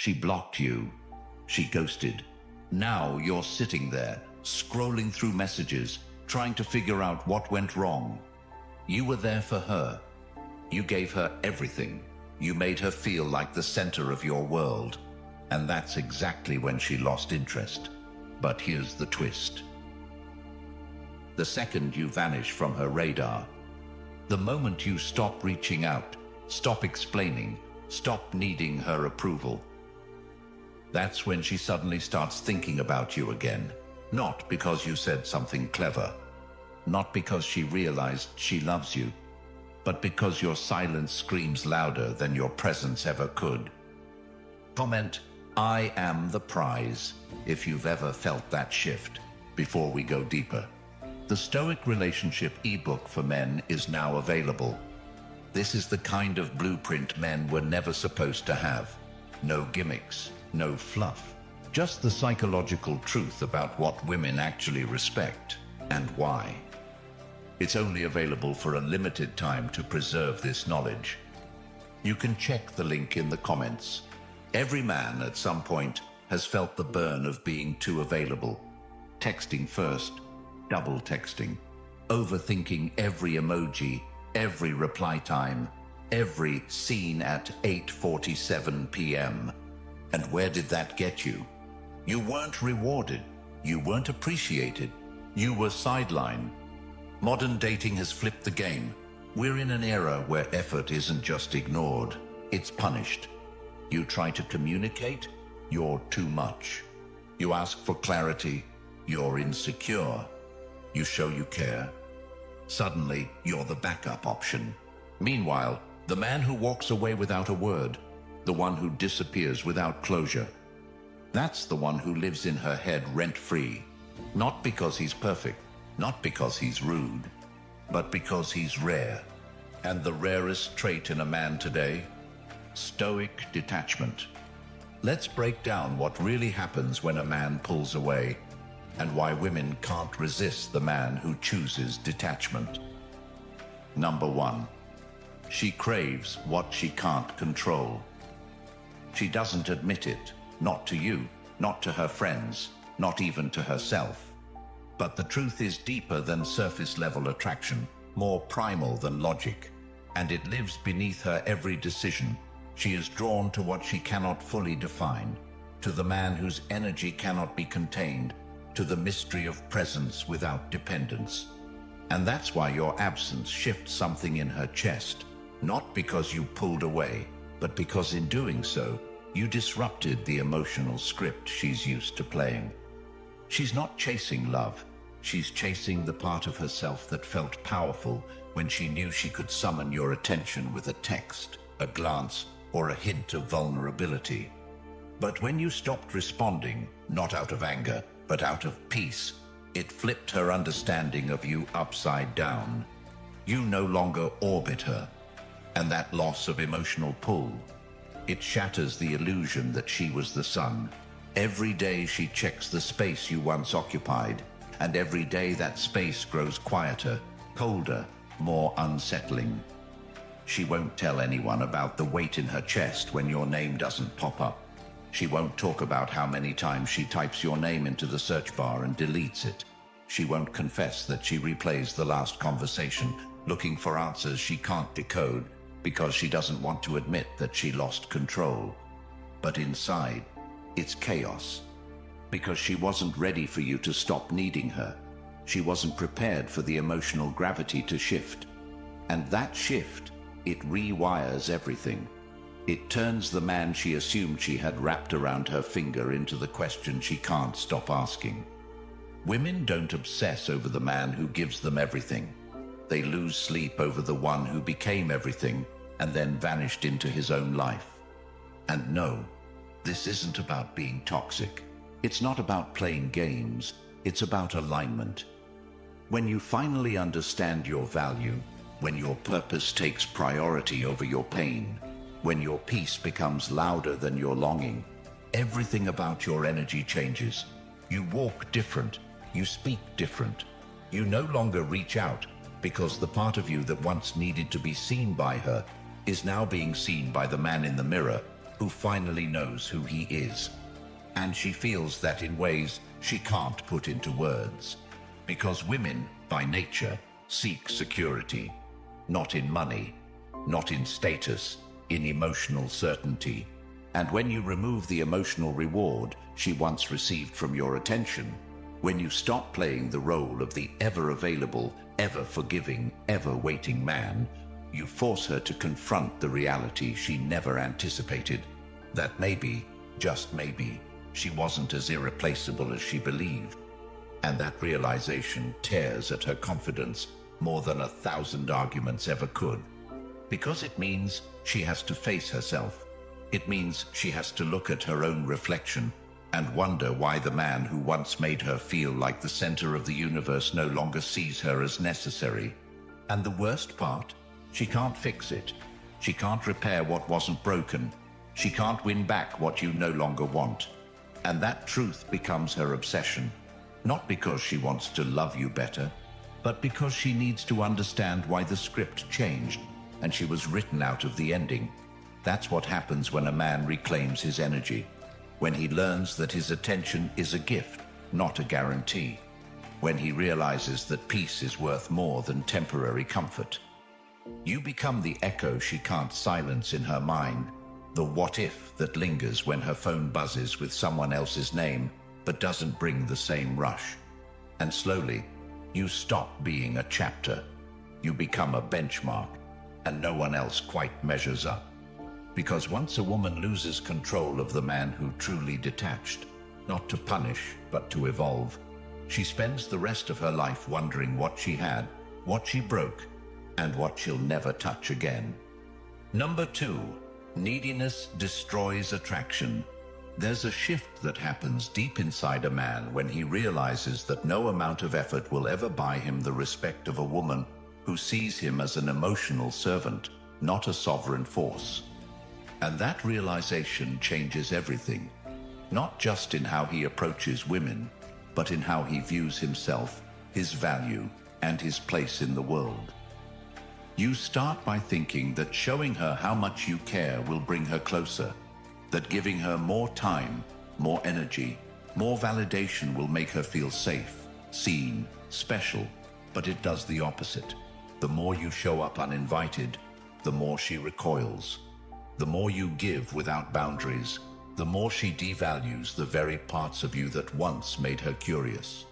She blocked you. She ghosted. Now you're sitting there, scrolling through messages, trying to figure out what went wrong. You were there for her. You gave her everything. You made her feel like the center of your world. And that's exactly when she lost interest. But here's the twist. The second you vanish from her radar, the moment you stop reaching out, stop explaining, stop needing her approval, that's when she suddenly starts thinking about you again. Not because you said something clever, not because she realized she loves you, but because your silence screams louder than your presence ever could. Comment, "I am the prize," if you've ever felt that shift, before we go deeper. The Stoic Relationship ebook for men is now available. This is the kind of blueprint men were never supposed to have. No gimmicks, no fluff, just the psychological truth about what women actually respect and why. It's only available for a limited time to preserve this knowledge. You can check the link in the comments. Every man at some point has felt the burn of being too available. Texting first, double texting, overthinking every emoji, every reply time, every scene at 8:47 p.m. And where did that get you? You weren't rewarded. You weren't appreciated. You were sidelined. Modern dating has flipped the game. We're in an era where effort isn't just ignored, it's punished. You try to communicate, you're too much. You ask for clarity, you're insecure. You show you care, suddenly you're the backup option. Meanwhile, the man who walks away without a word, the one who disappears without closure, that's the one who lives in her head rent-free. Not because he's perfect, not because he's rude, but because he's rare. And the rarest trait in a man today? Stoic detachment. Let's break down what really happens when a man pulls away, and why women can't resist the man who chooses detachment. Number 1. She craves what she can't control. She doesn't admit it, not to you, not to her friends, not even to herself. But the truth is deeper than surface-level attraction, more primal than logic, and it lives beneath her every decision. She is drawn to what she cannot fully define, to the man whose energy cannot be contained, to the mystery of presence without dependence. And that's why your absence shifts something in her chest, not because you pulled away, but because in doing so, you disrupted the emotional script she's used to playing. She's not chasing love, she's chasing the part of herself that felt powerful when she knew she could summon your attention with a text, a glance, or a hint of vulnerability. But when you stopped responding, not out of anger, but out of peace, it flipped her understanding of you upside down. You no longer orbit her, and that loss of emotional pull, it shatters the illusion that she was the sun. Every day she checks the space you once occupied, and every day that space grows quieter, colder, more unsettling. She won't tell anyone about the weight in her chest when your name doesn't pop up. She won't talk about how many times she types your name into the search bar and deletes it. She won't confess that she replays the last conversation, looking for answers she can't decode, because she doesn't want to admit that she lost control. But inside, it's chaos. Because she wasn't ready for you to stop needing her. She wasn't prepared for the emotional gravity to shift. And that shift, it rewires everything. It turns the man she assumed she had wrapped around her finger into the question she can't stop asking. Women don't obsess over the man who gives them everything. They lose sleep over the one who became everything and then vanished into his own life. And no, this isn't about being toxic. It's not about playing games. It's about alignment. When you finally understand your value, when your purpose takes priority over your pain, when your peace becomes louder than your longing, everything about your energy changes. You walk different. You speak different. You no longer reach out because the part of you that once needed to be seen by her is now being seen by the man in the mirror who who finally knows who he is. And she feels that in ways she can't put into words. Because women, by nature, seek security, not in money, not in status, in emotional certainty. And when you remove the emotional reward she once received from your attention, when you stop playing the role of the ever-available, ever-forgiving, ever-waiting man, you force her to confront the reality she never anticipated, that maybe, just maybe, she wasn't as irreplaceable as she believed. And that realization tears at her confidence more than 1,000 arguments ever could. Because it means she has to face herself. It means she has to look at her own reflection and wonder why the man who once made her feel like the center of the universe no longer sees her as necessary. And the worst part? She can't fix it. She can't repair what wasn't broken. She can't win back what you no longer want. And that truth becomes her obsession, not because she wants to love you better, but because she needs to understand why the script changed and she was written out of the ending. That's what happens when a man reclaims his energy, when he learns that his attention is a gift, not a guarantee, when he realizes that peace is worth more than temporary comfort. You become the echo she can't silence in her mind, the what if that lingers when her phone buzzes with someone else's name but doesn't bring the same rush. And slowly, you stop being a chapter. You become a benchmark, and no one else quite measures up. Because once a woman loses control of the man who truly detached, not to punish, but to evolve, she spends the rest of her life wondering what she had, what she broke, and what she'll never touch again. Number 2, neediness destroys attraction. There's a shift that happens deep inside a man when he realizes that no amount of effort will ever buy him the respect of a woman who sees him as an emotional servant, not a sovereign force. And that realization changes everything, not just in how he approaches women, but in how he views himself, his value, and his place in the world. You start by thinking that showing her how much you care will bring her closer, that giving her more time, more energy, more validation will make her feel safe, seen, special, but it does the opposite. The more you show up uninvited, the more she recoils. The more you give without boundaries, the more she devalues the very parts of you that once made her curious.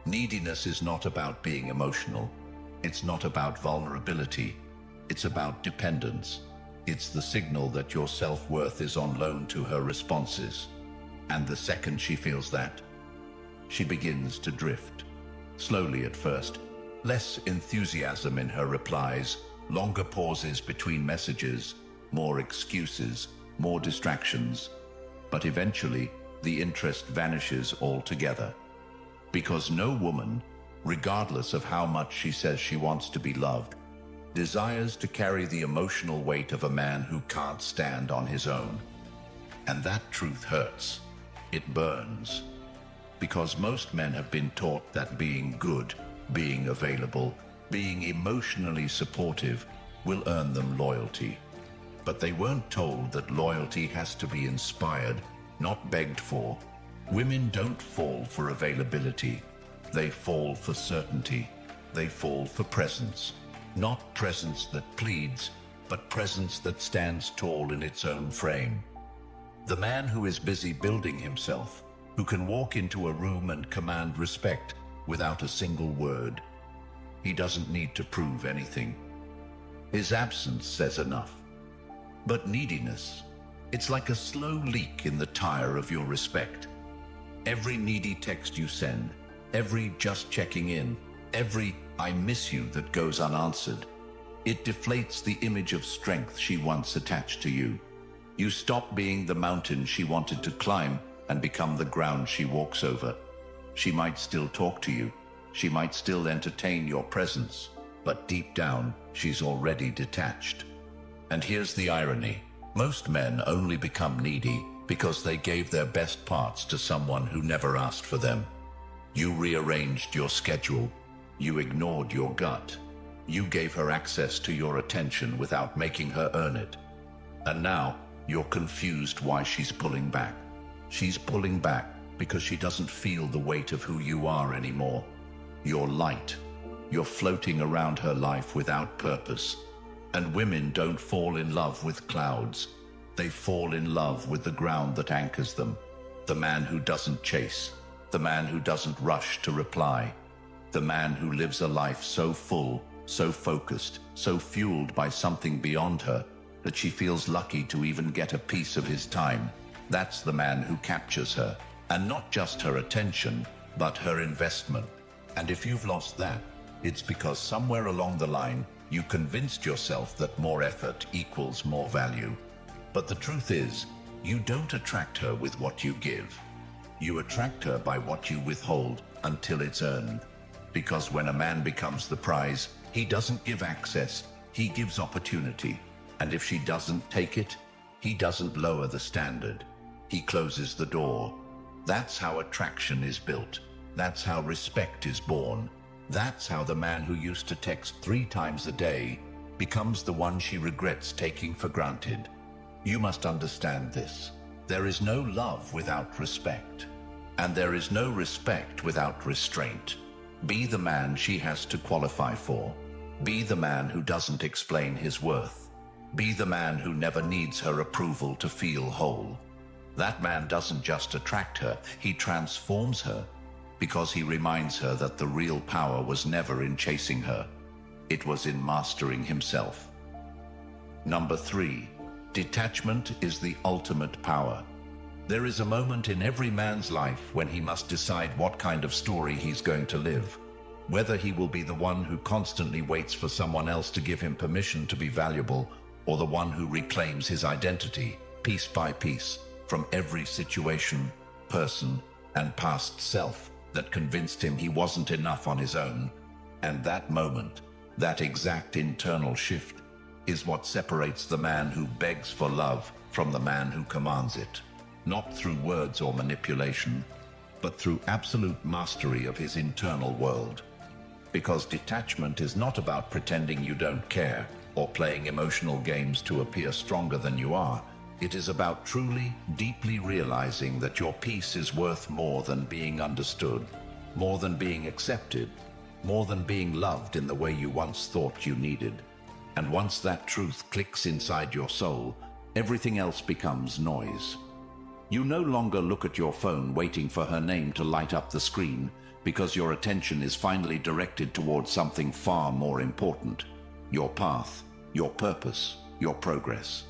Neediness is not about being emotional. It's not about vulnerability. It's about dependence. It's the signal that your self-worth is on loan to her responses. And the second she feels that, she begins to drift. Slowly at first, less enthusiasm in her replies, longer pauses between messages, more excuses, more distractions. But eventually, the interest vanishes altogether. Because no woman, regardless of how much she says she wants to be loved, desires to carry the emotional weight of a man who can't stand on his own. And that truth hurts. It burns. Because most men have been taught that being good, being available, being emotionally supportive will earn them loyalty. But they weren't told that loyalty has to be inspired, not begged for. Women don't fall for availability. They fall for certainty. They fall for presence. Not presence that pleads, but presence that stands tall in its own frame. The man who is busy building himself, who can walk into a room and command respect without a single word. He doesn't need to prove anything. His absence says enough. But neediness, it's like a slow leak in the tire of your respect. Every needy text you send, every just checking in, every I miss you that goes unanswered, it deflates the image of strength she once attached to you. You stop being the mountain she wanted to climb and become the ground she walks over. She might still talk to you. She might still entertain your presence, but deep down, she's already detached. And here's the irony. Most men only become needy because they gave their best parts to someone who never asked for them. You rearranged your schedule. You ignored your gut. You gave her access to your attention without making her earn it. And now, You're confused why she's pulling back. She's pulling back because she doesn't feel the weight of who you are anymore. You're light. You're floating around her life without purpose. And women don't fall in love with clouds. They fall in love with the ground that anchors them. The man who doesn't chase. The man who doesn't rush to reply. The man who lives a life so full, so focused, so fueled by something beyond her that she feels lucky to even get a piece of his time. That's the man who captures her. And not just her attention, but her investment. And if you've lost that, it's because somewhere along the line, you convinced yourself that more effort equals more value. But the truth is, you don't attract her with what you give. You attract her by what you withhold until it's earned. Because when a man becomes the prize, he doesn't give access, he gives opportunity. And if she doesn't take it, he doesn't lower the standard. He closes the door. That's how attraction is built. That's how respect is born. That's how the man who used to text 3 times a day becomes the one she regrets taking for granted. You must understand this. There is no love without respect. And there is no respect without restraint. Be the man she has to qualify for. Be the man who doesn't explain his worth. Be the man who never needs her approval to feel whole. That man doesn't just attract her, he transforms her, because he reminds her that the real power was never in chasing her. It was in mastering himself. Number 3, detachment is the ultimate power. There is a moment in every man's life when he must decide what kind of story he's going to live. Whether he will be the one who constantly waits for someone else to give him permission to be valuable, or the one who reclaims his identity, piece by piece, from every situation, person, and past self that convinced him he wasn't enough on his own. And that moment, that exact internal shift, is what separates the man who begs for love from the man who commands it. Not through words or manipulation, but through absolute mastery of his internal world. Because detachment is not about pretending you don't care or playing emotional games to appear stronger than you are. It is about truly, deeply realizing that your peace is worth more than being understood, more than being accepted, more than being loved in the way you once thought you needed. And once that truth clicks inside your soul, everything else becomes noise. You no longer look at your phone waiting for her name to light up the screen because your attention is finally directed towards something far more important: your path, your purpose, your progress.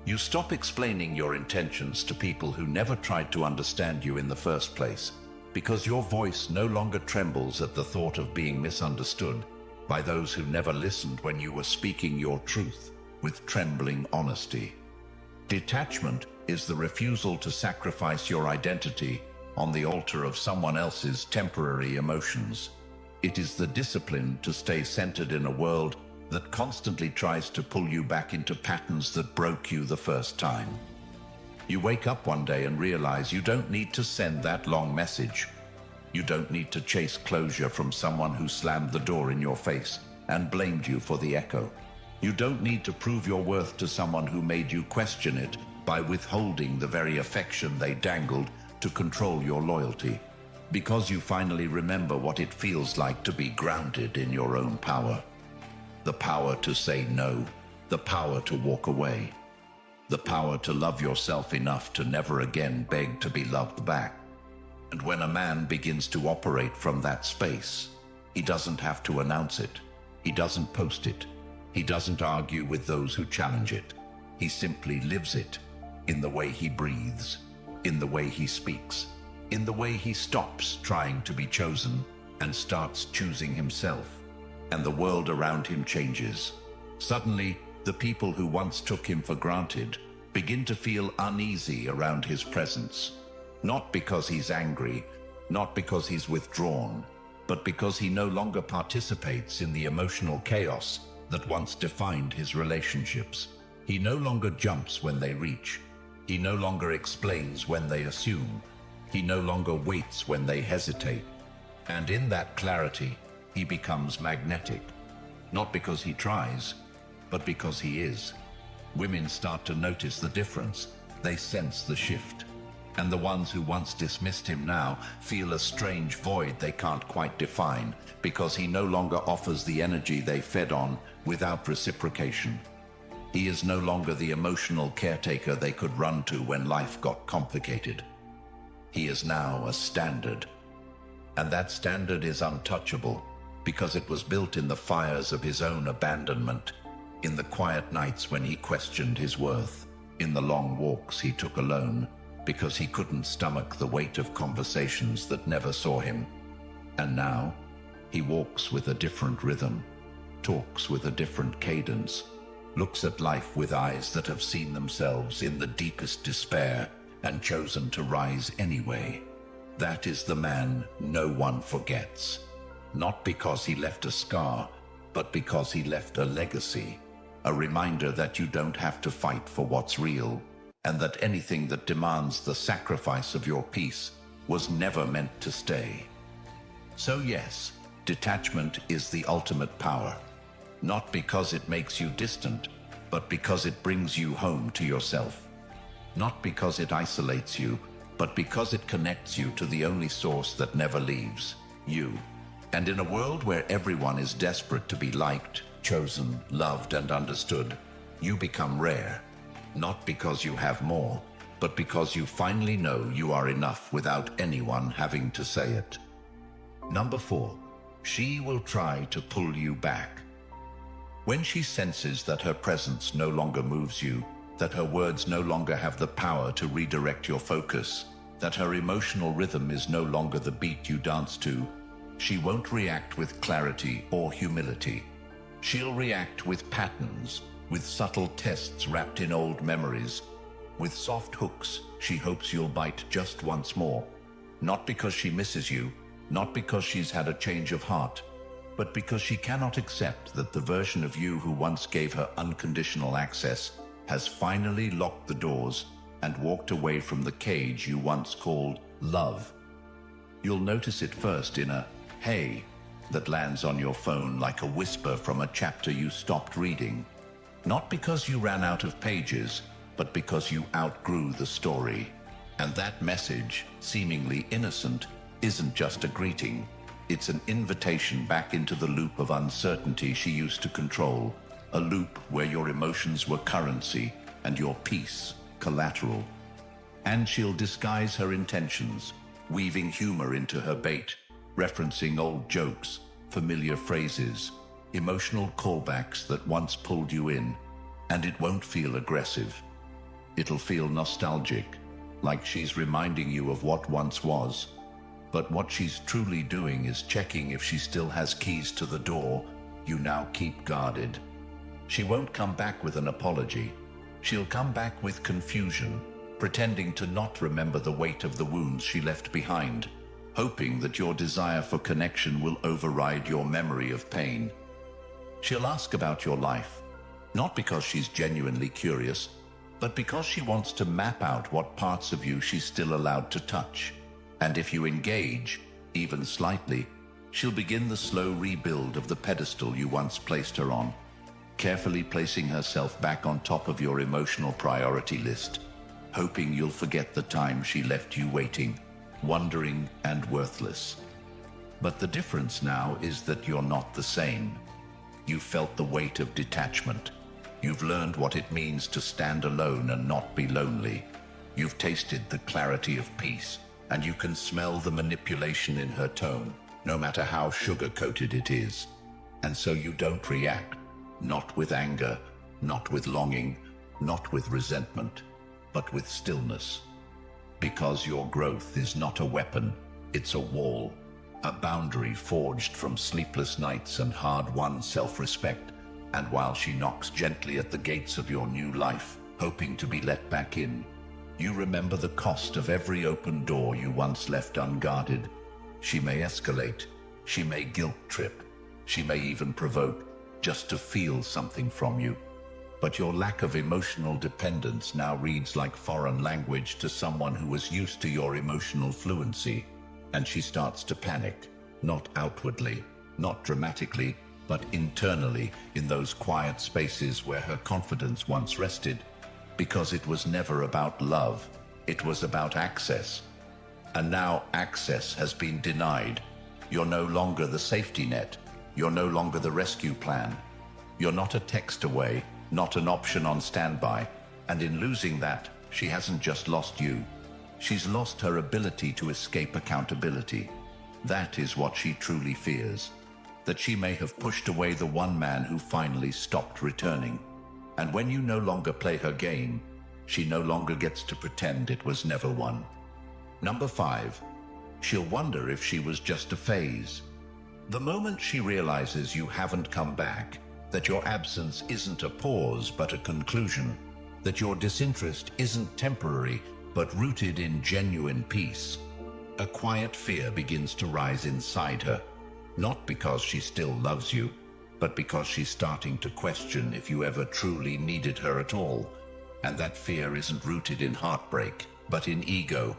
You stop explaining your intentions to people who never tried to understand you in the first place, because your voice no longer trembles at the thought of being misunderstood by those who never listened when you were speaking your truth with trembling honesty. Detachment is the refusal to sacrifice your identity on the altar of someone else's temporary emotions. It is the discipline to stay centered in a world that constantly tries to pull you back into patterns that broke you the first time. You wake up one day and realize you don't need to send that long message. You don't need to chase closure from someone who slammed the door in your face and blamed you for the echo. You don't need to prove your worth to someone who made you question it by withholding the very affection they dangled to control your loyalty. Because you finally remember what it feels like to be grounded in your own power. The power to say no, the power to walk away, the power to love yourself enough to never again beg to be loved back. And when a man begins to operate from that space, he doesn't have to announce it. He doesn't post it. He doesn't argue with those who challenge it. He simply lives it in the way he breathes, in the way he speaks, in the way he stops trying to be chosen and starts choosing himself. And the world around him changes. Suddenly, the people who once took him for granted begin to feel uneasy around his presence. Not because he's angry, not because he's withdrawn, but because he no longer participates in the emotional chaos that once defined his relationships. He no longer jumps when they reach. He no longer explains when they assume. He no longer waits when they hesitate. And in that clarity, he becomes magnetic, not because he tries, but because he is. Women start to notice the difference. They sense the shift. And the ones who once dismissed him now feel a strange void they can't quite define, because he no longer offers the energy they fed on without reciprocation. He is no longer the emotional caretaker they could run to when life got complicated. He is now a standard. And that standard is untouchable, because it was built in the fires of his own abandonment, in the quiet nights when he questioned his worth, in the long walks he took alone, because he couldn't stomach the weight of conversations that never saw him. And now, he walks with a different rhythm, talks with a different cadence, looks at life with eyes that have seen themselves in the deepest despair and chosen to rise anyway. That is the man no one forgets. Not because he left a scar, but because he left a legacy. A reminder that you don't have to fight for what's real, and that anything that demands the sacrifice of your peace was never meant to stay. So yes, detachment is the ultimate power. Not because it makes you distant, but because it brings you home to yourself. Not because it isolates you, but because it connects you to the only source that never leaves, you. And in a world where everyone is desperate to be liked, chosen, loved, and understood, you become rare. Not because you have more, but because you finally know you are enough without anyone having to say it. Number 4, she will try to pull you back. When she senses that her presence no longer moves you, that her words no longer have the power to redirect your focus, that her emotional rhythm is no longer the beat you dance to, she won't react with clarity or humility. She'll react with patterns, with subtle tests wrapped in old memories, with soft hooks she hopes you'll bite just once more. Not because she misses you, not because she's had a change of heart, but because she cannot accept that the version of you who once gave her unconditional access has finally locked the doors and walked away from the cage you once called love. You'll notice it first in a "hey" that lands on your phone like a whisper from a chapter you stopped reading. Not because you ran out of pages, but because you outgrew the story. And that message, seemingly innocent, isn't just a greeting. It's an invitation back into the loop of uncertainty she used to control, a loop where your emotions were currency and your peace collateral. And she'll disguise her intentions, weaving humor into her bait, referencing old jokes, familiar phrases, emotional callbacks that once pulled you in, and it won't feel aggressive. It'll feel nostalgic, like she's reminding you of what once was. But what she's truly doing is checking if she still has keys to the door you now keep guarded. She won't come back with an apology. She'll come back with confusion, pretending to not remember the weight of the wounds she left behind, hoping that your desire for connection will override your memory of pain. She'll ask about your life, not because she's genuinely curious, but because she wants to map out what parts of you she's still allowed to touch. And if you engage, even slightly, she'll begin the slow rebuild of the pedestal you once placed her on, carefully placing herself back on top of your emotional priority list, hoping you'll forget the time she left you waiting, wondering and worthless. But the difference now is that you're not the same. You've felt the weight of detachment. You've learned what it means to stand alone and not be lonely. You've tasted the clarity of peace, and you can smell the manipulation in her tone, no matter how sugar-coated it is. And so you don't react, not with anger, not with longing, not with resentment, but with stillness. Because your growth is not a weapon, it's a wall, a boundary forged from sleepless nights and hard-won self-respect. And while she knocks gently at the gates of your new life, hoping to be let back in, you remember the cost of every open door you once left unguarded. She may escalate, she may guilt-trip, she may even provoke, just to feel something from you. But your lack of emotional dependence now reads like foreign language to someone who was used to your emotional fluency, and she starts to panic, not outwardly, not dramatically, but internally in those quiet spaces where her confidence once rested, because it was never about love, it was about access. And now access has been denied. You're no longer the safety net. You're no longer the rescue plan. You're not a text away, not an option on standby. And in losing that, she hasn't just lost you. She's lost her ability to escape accountability. That is what she truly fears. That she may have pushed away the one man who finally stopped returning. And when you no longer play her game, she no longer gets to pretend it was never won. Number 5. She'll wonder if she was just a phase. The moment she realizes you haven't come back, that your absence isn't a pause but a conclusion, that your disinterest isn't temporary but rooted in genuine peace, a quiet fear begins to rise inside her, not because she still loves you, but because she's starting to question if you ever truly needed her at all. And that fear isn't rooted in heartbreak, but in ego,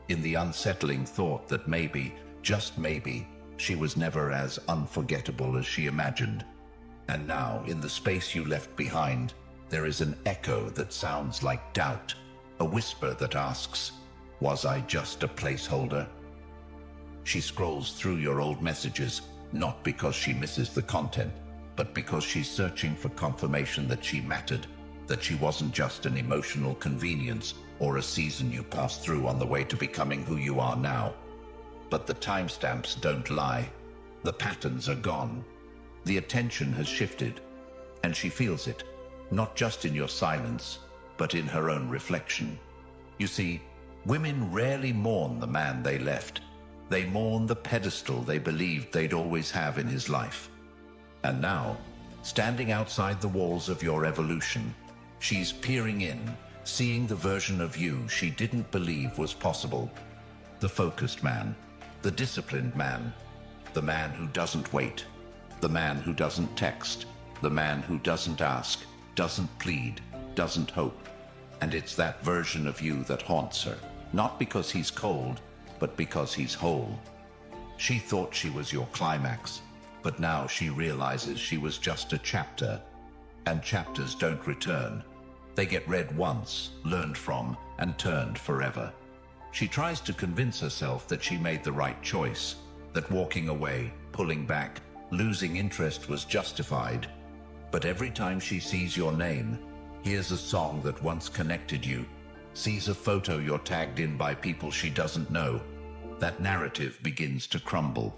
in the unsettling thought that maybe, just maybe, she was never as unforgettable as she imagined. And now, in the space you left behind, there is an echo that sounds like doubt, a whisper that asks, was I just a placeholder? She scrolls through your old messages, not because she misses the content, but because she's searching for confirmation that she mattered, that she wasn't just an emotional convenience or a season you passed through on the way to becoming who you are now. But the timestamps don't lie. The patterns are gone. The attention has shifted, and she feels it, not just in your silence, but in her own reflection. You see, women rarely mourn the man they left. They mourn the pedestal they believed they'd always have in his life. And now, standing outside the walls of your evolution, she's peering in, seeing the version of you she didn't believe was possible. The focused man, the disciplined man, the man who doesn't wait, the man who doesn't text, the man who doesn't ask, doesn't plead, doesn't hope. And it's that version of you that haunts her, not because he's cold, but because he's whole. She thought she was your climax, but now she realizes she was just a chapter. And chapters don't return. They get read once, learned from, and turned forever. She tries to convince herself that she made the right choice, that walking away, pulling back, losing interest was justified. But every time she sees your name, hears a song that once connected you, sees a photo you're tagged in by people she doesn't know, that narrative begins to crumble.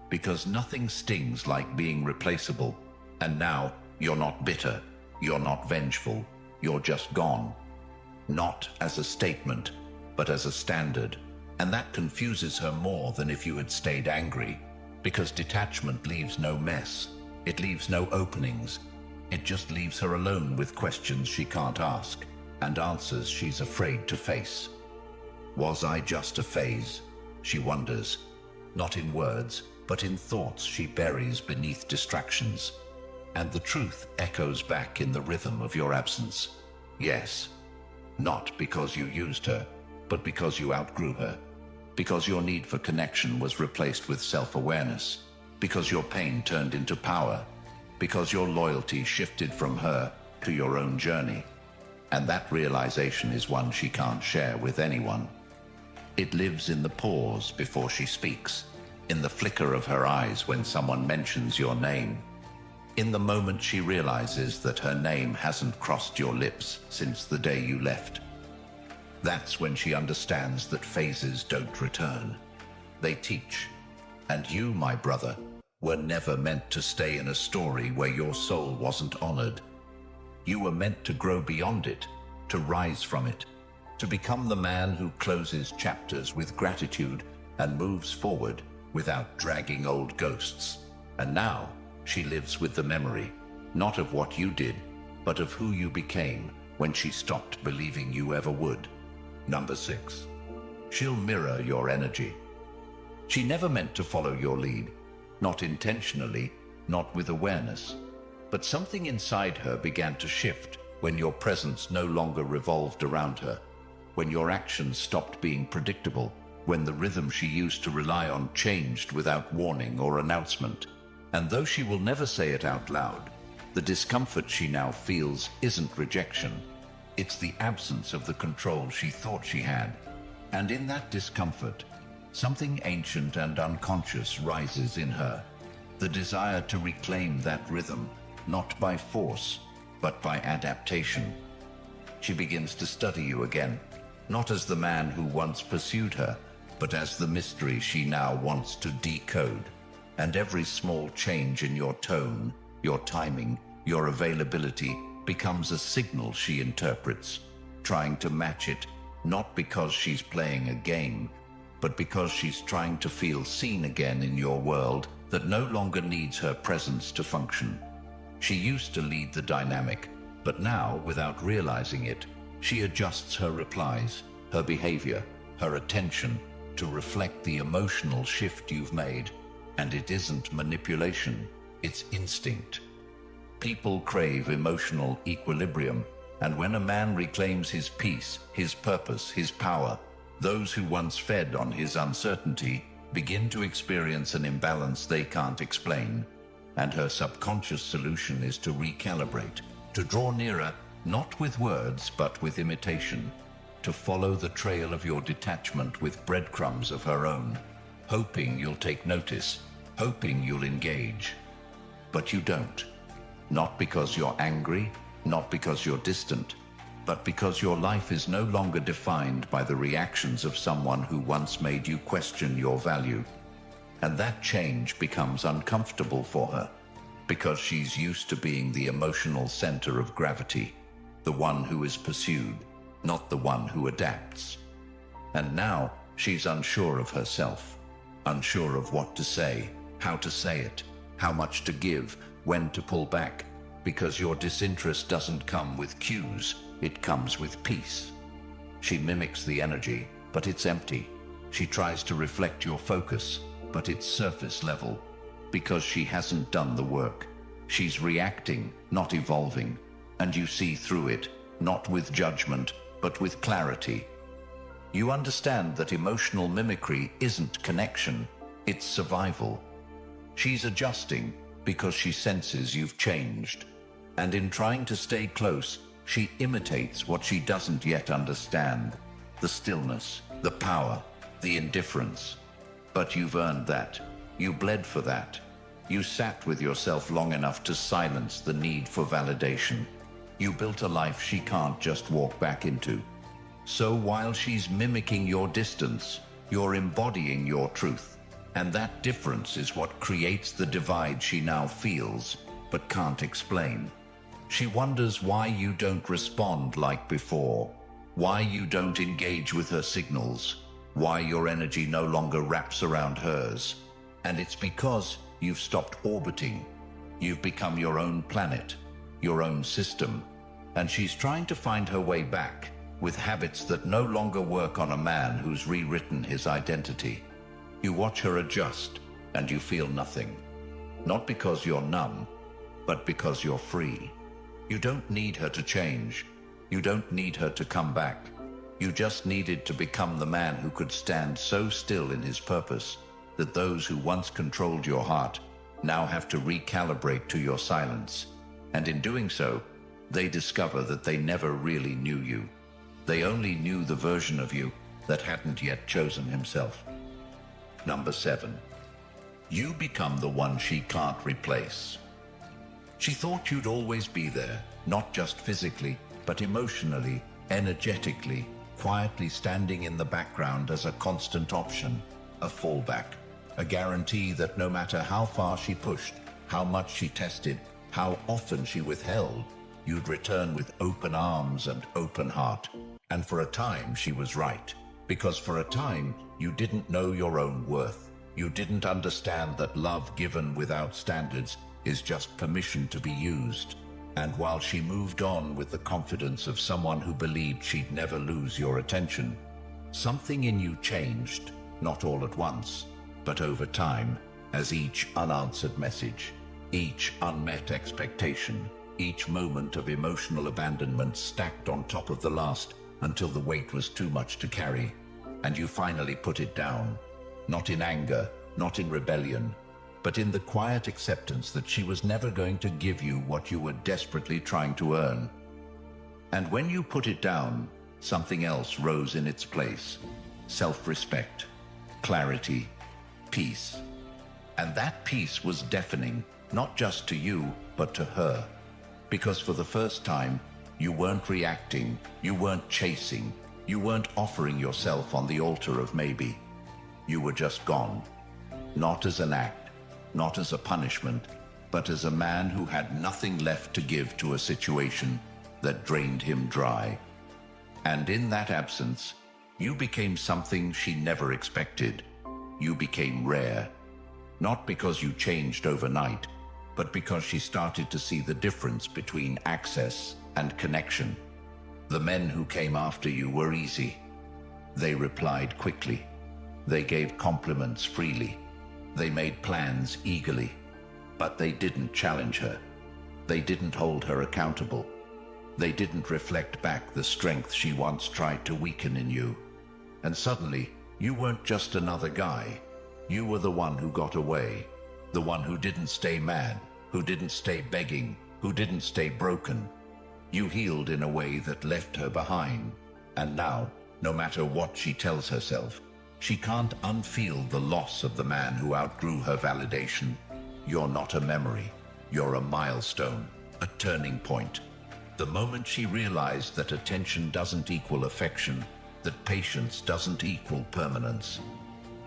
Because nothing stings like being replaceable. And now, you're not bitter, you're not vengeful, you're just gone. Not as a statement, but as a standard. And that confuses her more than if you had stayed angry. Because detachment leaves no mess. It leaves no openings. It just leaves her alone with questions she can't ask, and answers she's afraid to face. Was I just a phase? She wonders. Not in words, but in thoughts she buries beneath distractions. And the truth echoes back in the rhythm of your absence. Yes. Not because you used her, but because you outgrew her. Because your need for connection was replaced with self-awareness. Because your pain turned into power. Because your loyalty shifted from her to your own journey. And that realization is one she can't share with anyone. It lives in the pause before she speaks, in the flicker of her eyes when someone mentions your name, in the moment she realizes that her name hasn't crossed your lips since the day you left. That's when she understands that phases don't return. They teach. And you, my brother, were never meant to stay in a story where your soul wasn't honored. You were meant to grow beyond it, to rise from it, to become the man who closes chapters with gratitude and moves forward without dragging old ghosts. And now, she lives with the memory, not of what you did, but of who you became when she stopped believing you ever would. Number 6. She'll mirror your energy. She never meant to follow your lead, not intentionally, not with awareness. But something inside her began to shift when your presence no longer revolved around her, when your actions stopped being predictable, when the rhythm she used to rely on changed without warning or announcement. And though she will never say it out loud, the discomfort she now feels isn't rejection. It's the absence of the control she thought she had. And in that discomfort, something ancient and unconscious rises in her. The desire to reclaim that rhythm, not by force, but by adaptation. She begins to study you again, not as the man who once pursued her, but as the mystery she now wants to decode. And every small change in your tone, your timing, your availability becomes a signal she interprets, trying to match it, not because she's playing a game, but because she's trying to feel seen again in your world that no longer needs her presence to function. She used to lead the dynamic, but now, without realizing it, she adjusts her replies, her behavior, her attention to reflect the emotional shift you've made. And it isn't manipulation, it's instinct. People crave emotional equilibrium, and when a man reclaims his peace, his purpose, his power, those who once fed on his uncertainty begin to experience an imbalance they can't explain. And her subconscious solution is to recalibrate, to draw nearer, not with words, but with imitation, to follow the trail of your detachment with breadcrumbs of her own, hoping you'll take notice, hoping you'll engage. But you don't. Not because you're angry, not because you're distant, but because your life is no longer defined by the reactions of someone who once made you question your value. And that change becomes uncomfortable for her, because she's used to being the emotional center of gravity, the one who is pursued, not the one who adapts. And now she's unsure of herself, unsure of what to say, how to say it, how much to give, when to pull back, because your disinterest doesn't come with cues, it comes with peace. She mimics the energy, but it's empty. She tries to reflect your focus, but it's surface level, because she hasn't done the work. She's reacting, not evolving, and you see through it, not with judgment, but with clarity. You understand that emotional mimicry isn't connection, it's survival. She's adjusting because she senses you've changed, and in trying to stay close, she imitates what she doesn't yet understand, the stillness, the power, the indifference. But you've earned that. You bled for that. You sat with yourself long enough to silence the need for validation. You built a life she can't just walk back into. So while she's mimicking your distance, you're embodying your truth. And that difference is what creates the divide she now feels, but can't explain. She wonders why you don't respond like before, why you don't engage with her signals, why your energy no longer wraps around hers. And it's because you've stopped orbiting. You've become your own planet, your own system. And she's trying to find her way back with habits that no longer work on a man who's rewritten his identity. You watch her adjust, and you feel nothing. Not because you're numb, but because you're free. You don't need her to change. You don't need her to come back. You just needed to become the man who could stand so still in his purpose that those who once controlled your heart now have to recalibrate to your silence. And in doing so, they discover that they never really knew you. They only knew the version of you that hadn't yet chosen himself. Number 7. You become the one she can't replace. She thought you'd always be there, not just physically, but emotionally, energetically, quietly standing in the background as a constant option, a fallback, a guarantee that no matter how far she pushed, how much she tested, how often she withheld, you'd return with open arms and open heart. And for a time she was right, because for a time you didn't know your own worth. You didn't understand that love given without standards is just permission to be used. And while she moved on with the confidence of someone who believed she'd never lose your attention, something in you changed, not all at once, but over time, as each unanswered message, each unmet expectation, each moment of emotional abandonment stacked on top of the last until the weight was too much to carry, and you finally put it down, not in anger, not in rebellion, but in the quiet acceptance that she was never going to give you what you were desperately trying to earn. And when you put it down, something else rose in its place: self-respect, clarity, peace. And that peace was deafening, not just to you, but to her. Because for the first time, you weren't reacting, you weren't chasing, you weren't offering yourself on the altar of maybe. You were just gone. Not as an act, not as a punishment, but as a man who had nothing left to give to a situation that drained him dry. And in that absence, you became something she never expected. You became rare. Not because you changed overnight, but because she started to see the difference between access and connection. The men who came after you were easy. They replied quickly. They gave compliments freely. They made plans eagerly. But they didn't challenge her. They didn't hold her accountable. They didn't reflect back the strength she once tried to weaken in you. And suddenly, you weren't just another guy. You were the one who got away. The one who didn't stay mad, who didn't stay begging, who didn't stay broken. You healed in a way that left her behind. And now, no matter what she tells herself, she can't unfeel the loss of the man who outgrew her validation. You're not a memory. You're a milestone, a turning point. The moment she realized that attention doesn't equal affection, that patience doesn't equal permanence.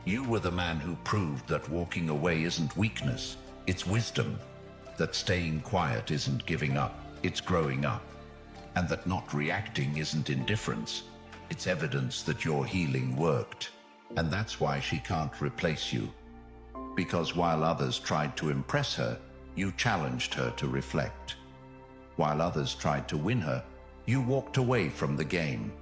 You were the man who proved that walking away isn't weakness, it's wisdom. That staying quiet isn't giving up, it's growing up. And that not reacting isn't indifference, it's evidence that your healing worked. And that's why she can't replace you. Because while others tried to impress her, you challenged her to reflect. While others tried to win her, you walked away from the game.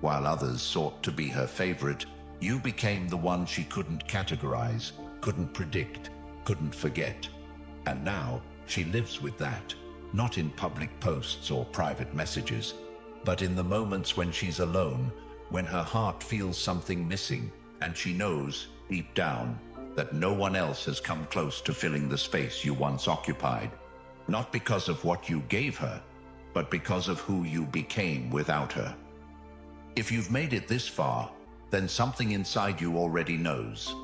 While others sought to be her favorite, you became the one she couldn't categorize, couldn't predict, couldn't forget. And now she lives with that, not in public posts or private messages, but in the moments when she's alone, when her heart feels something missing, and she knows, deep down, that no one else has come close to filling the space you once occupied. Not because of what you gave her, but because of who you became without her. If you've made it this far, then something inside you already knows.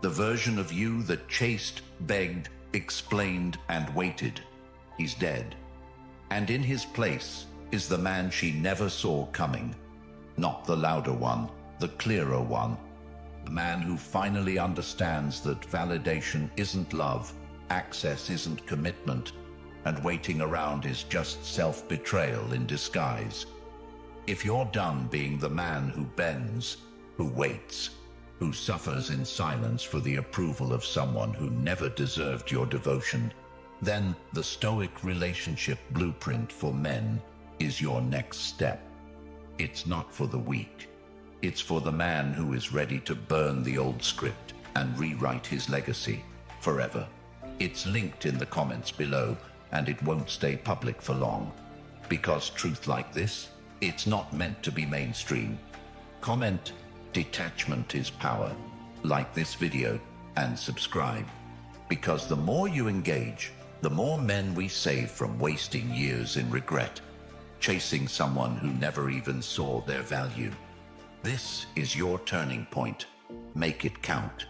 The version of you that chased, begged, explained, and waited. He's dead. And in his place is the man she never saw coming. Not the louder one, the clearer one. The man who finally understands that validation isn't love, access isn't commitment, and waiting around is just self-betrayal in disguise. If you're done being the man who bends, who waits, who suffers in silence for the approval of someone who never deserved your devotion, then the Stoic relationship blueprint for men is your next step. It's not for the weak. It's for the man who is ready to burn the old script and rewrite his legacy forever. It's linked in the comments below, and it won't stay public for long. Because truth like this, it's not meant to be mainstream. Comment, detachment is power. Like this video and subscribe. Because the more you engage, the more men we save from wasting years in regret, chasing someone who never even saw their value. This is your turning point. Make it count.